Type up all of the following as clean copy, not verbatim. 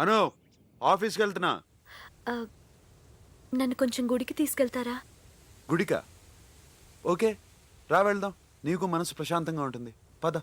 అను ఆఫీస్కి వెళ్తున్నా. నన్ను కొంచెం గుడికి తీసుకెళ్తారా? గుడికా? ఓకే, రా వెళ్దాం. నీకు మనసు ప్రశాంతంగా ఉంటుంది. పద.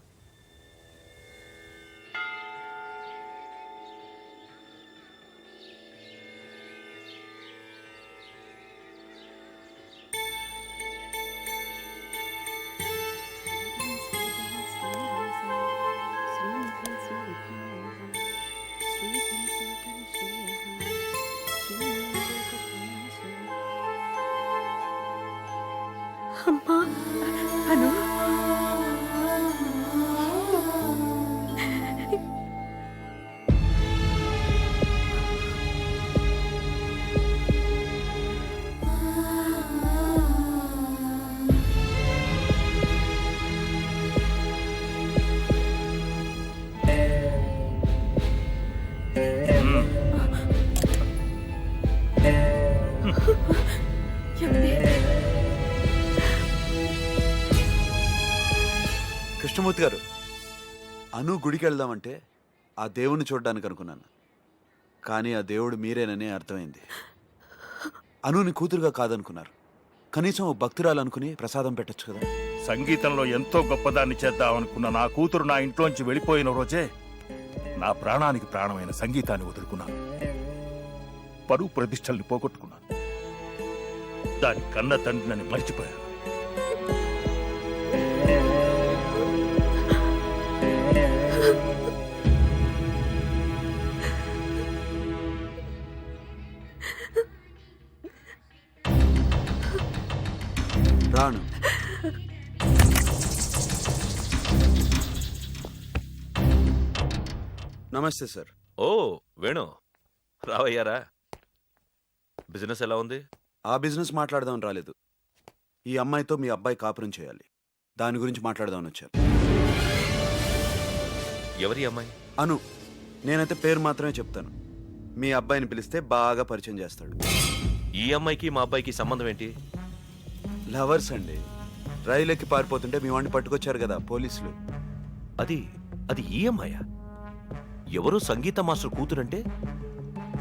అమ్మా, అను కృష్ణమూర్తి గారు, అను గుడికి వెళ్దామంటే ఆ దేవుణ్ణి చూడడానికి అనుకున్నాను. కానీ ఆ దేవుడు మీరేనని అర్థమైంది. అనుని కూతురుగా కాదనుకున్నారు. కనీసం ఓ భక్తురాలు అనుకుని ప్రసాదం పెట్టచ్చు కదా. సంగీతంలో ఎంతో గొప్పదాన్ని చేద్దామనుకున్న నా కూతురు నా ఇంట్లోంచి వెళ్ళిపోయిన రోజే నా ప్రాణానికి ప్రాణమైన సంగీతాన్ని వదులుకున్నాను. పరువు ప్రతిష్టల్ని పోగొట్టుకున్నాను. దాని కన్న తండ్రిని మర్చిపోయాను. రాను. నమస్తే సార్. ఓ వేణు, రావయ్యారా? బిజినెస్ ఎలా ఉంది? ఆ బిజినెస్ మాట్లాడదామని రాలేదు. ఈ అమ్మాయితో మీ అబ్బాయి కాపురం చేయాలి, దాని గురించి మాట్లాడదామని వచ్చాను. ఎవరి అమ్మాయి? అను. నేనైతే పేరు మాత్రమే చెప్తాను. మీ అబ్బాయిని పిలిస్తే బాగా పరిచయం చేస్తాడు. ఈ అమ్మాయికి మా అబ్బాయికి సంబంధం ఏంటి? లవర్స్ అండి. రైలుకి పారిపోతుంటే మీ వాడిని పట్టుకొచ్చారు కదా పోలీసులు. అది అది ఈ అమ్మాయా? ఎవరో సంగీత మాస్టర్ కూతురంటే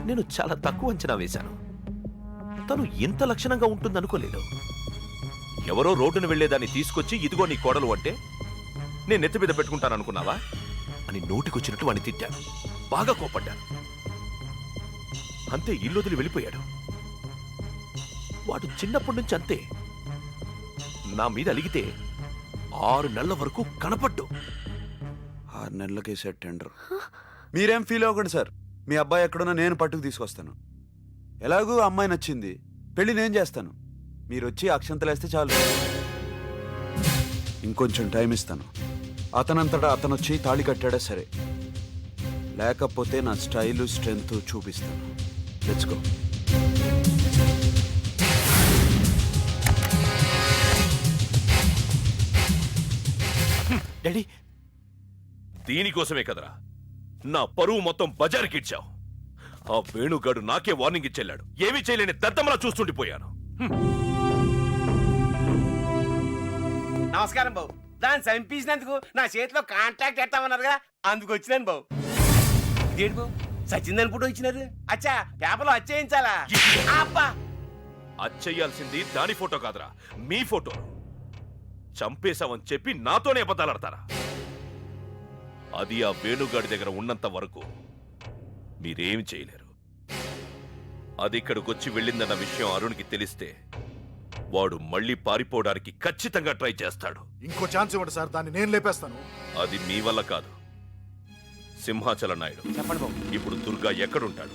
నేను చాలా తక్కువ అంచనా వేశాను. తను ఇంత లక్షణంగా ఉంటుందనుకోలేదు. ఎవరో రోడ్డును వెళ్లేదాన్ని తీసుకొచ్చి ఇదిగో నీ కోడలు అంటే నేను నెత్తి మీద పెట్టుకుంటాననుకున్నావా అని నోటికొచ్చినట్టు వాడిని తిట్టాను. బాగా కోపడ్డాను. అంతే, ఇల్లొదిలి వెళ్ళిపోయాడు. వాడు చిన్నప్పటి నుంచి అంతే. నా మీద అలిగితే 6 నెలల వరకు కనపడ్డు. 6 నెలలకేసే టెండర్. మీరేం ఫీల్ అవ్వకండి సార్. మీ అబ్బాయి ఎక్కడున్నా నేను పట్టుకు తీసుకొస్తాను. ఎలాగూ అమ్మాయి నచ్చింది, పెళ్లి నేను చేస్తాను. మీరు వచ్చి అక్షంతలేస్తే చాలు. ఇంకొంచెం టైం ఇస్తాను. అతనంతటా అతను వచ్చి తాళి కట్టాడే సరే, లేకపోతే నా స్టైలు స్ట్రెంగ్త్ చూపిస్తాను. Let's go. డాడీ, దీనికోసమే కదరా నా పరువు మొత్తం బజార్కిచ్చావు. ఆ వేణుగాడు నాకే వార్నింగ్ ఇచ్చెళ్ళాడు. ఏమీ చేయలేని దద్దమలా చూస్తుండిపోయాను. నమస్కారం బాబు. దాన్ని చంపించినందుకు నా చేతిలో కాంటాక్ట్ ఎట్టామన్నారుగా, అందుకు వచ్చినాను బాబు. ఇదేంటి బాబు, సచిందని ఫోటో ఇచ్చినారు? అచ్చా, పేపర్లో అచ్చేయించాలా? అబ్బా, అచ్చేయాల్సింది దాని ఫోటో కాదురా, మీ ఫోటో. చంపేశావని చెప్పి నాతోనే అబద్ధాలాడతారా? అది ఆ వేణుగాడి దగ్గర ఉన్నంత వరకు మీరేమి చేయలేరు. అది ఇక్కడికొచ్చి వెళ్ళిందన్న విషయం అరుణ్కి తెలిస్తే వాడు మళ్ళీ పారిపోవడానికి ఖచ్చితంగా ట్రై చేస్తాడు. ఇంకో ఛాన్స్ ఇవ్వండి సార్, దాన్ని నేను లేపేస్తాను. అది మీ వల్ల కాదు. సింహాచల నాయుడు, చెప్పండి బాబు. ఇప్పుడు దుర్గా ఎక్కడుంటాడు?